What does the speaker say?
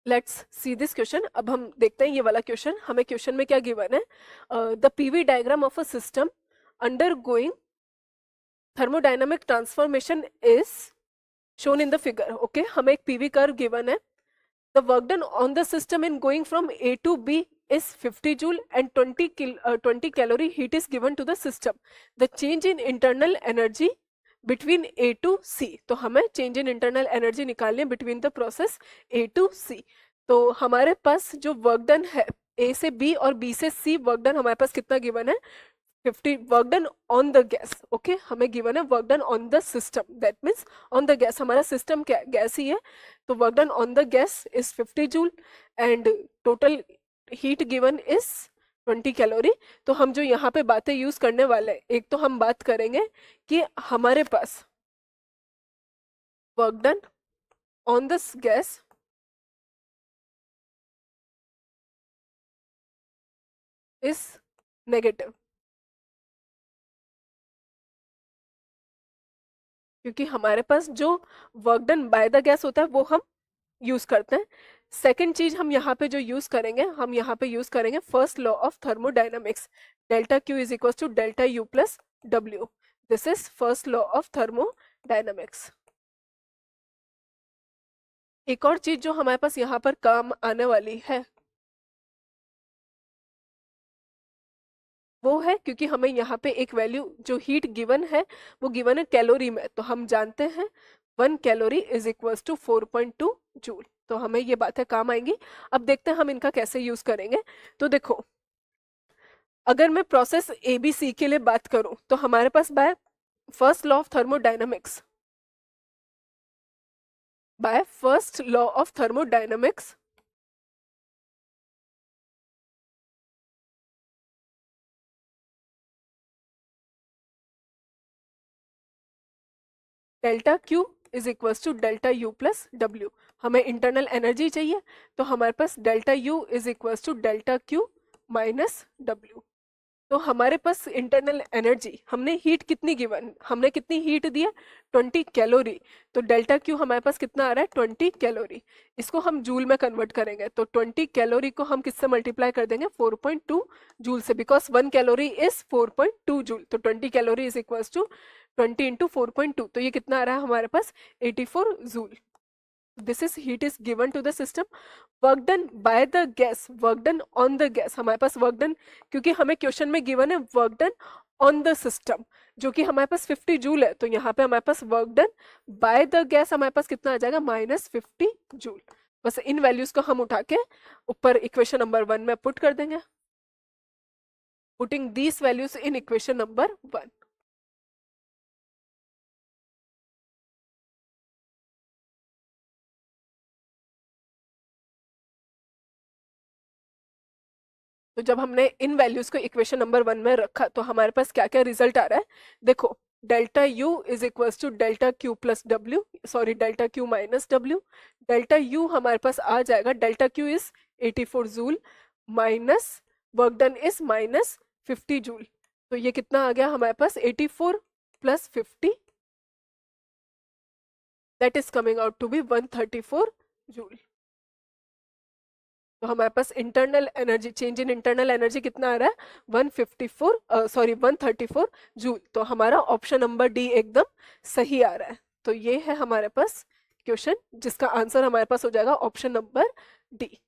Let's see this question. अब हम देखते हैं ये वाला क्वेश्चन। हमें क्वेश्चन में क्या गिवन है? The PV diagram of a system undergoing thermodynamic transformation is shown in the figure. Okay, हमें एक पीवी कर्व गिवन है। The work done on the system in going from A to B is 50 joule and 20 calorie heat is given to the system. The change in internal energy between A to C. तो हमें change in internal energy निकालनी है between the process A to C. तो हमारे पास जो work done है A से B और B से C, वर्क डन हमारे पास कितना गिवन है? 50 work done on the gas. Okay, हमें गिवन है work done on the system, that means on the gas. हमारा सिस्टम क्या है? गैस ही है। तो work done on the gas is 50 joule and total heat given is 20 calorie. तो हम जो यहाँ पे बातें यूज करने वाले हैं, एक तो हम बात करेंगे कि हमारे पास work done on this gas is negative, क्योंकि हमारे पास जो work done by the gas होता है वो हम यूज करते हैं। सेकेंड चीज हम यहाँ पे जो यूज करेंगे, हम यहाँ पे यूज करेंगे first law of thermodynamics, delta Q is equal to delta you plus W. This is first law of thermodynamics. एक और चीज जो हमारे पास यहाँ पर काम आने वाली है वो है, क्योंकि हमें यहाँ पे एक वैल्यू जो हीट गिवन है वो गिवन है कैलोरी में, तो हम जानते हैं 1 calorie is equal to 4.2 joule. तो हमें ये बातें काम आएंगी। अब देखते हैं हम इनका कैसे यूज करेंगे। तो देखो, अगर मैं प्रोसेस ABC के लिए बात करूं तो हमारे पास by first law of thermodynamics, by first law of thermodynamics delta Q is equal to delta you plus डब्ल्यू। हमें इंटरनल एनर्जी चाहिए, तो हमारे पास delta you is equal to delta Q minus डब्ल्यू। तो हमारे पास इंटरनल एनर्जी, हमने हीट कितनी गिवन, हमने कितनी हीट दी है? 20 कैलोरी। तो डेल्टा क्यू हमारे पास कितना आ रहा है? 20 कैलोरी। इसको हम जूल में कन्वर्ट करेंगे, तो 20 कैलोरी को हम किससे मल्टीप्लाई कर देंगे? 4.2 जूल से, बिकॉज 1 कैलोरी इज 4.2 जूल। तो 20 calorie is equal to 20 into 4.2, तो ये कितना आ रहा है हमारे पास? 84 joule. This is heat is given to the system. Work done by the gas, work done on the gas, हमारे पास वर्क डन, क्योंकि हमें क्वेश्चन में गिवन है work done on the system जो कि हमारे पास 50 जूल है, तो यहाँ पे हमारे पास work done by the gas हमारे पास कितना आ जाएगा? -50 जूल। बस इन वैल्यूज को हम उठा के ऊपर इक्वेशन नंबर 1 में पुट कर देंगे, putting these values in equation number 1। तो जब हमने इन वैल्यूज को इक्वेशन नंबर 1 में रखा तो हमारे पास क्या क्या रिजल्ट आ रहा है? देखो, delta you is equal to delta Q plus W, sorry delta Q minus W. Delta U हमारे पास आ जाएगा, delta Q is 84 joule minus work done is -50 joule. तो ये कितना आ गया हमारे पास? 84 plus 50, that is coming out to be 134 joule. तो हमारे पास internal energy, change in internal energy कितना आ रहा है? 134 जूल। तो हमारा ऑप्शन नंबर डी एकदम सही आ रहा है। तो ये है हमारे पास क्वेश्चन जिसका आंसर हमारे पास हो जाएगा ऑप्शन नंबर डी।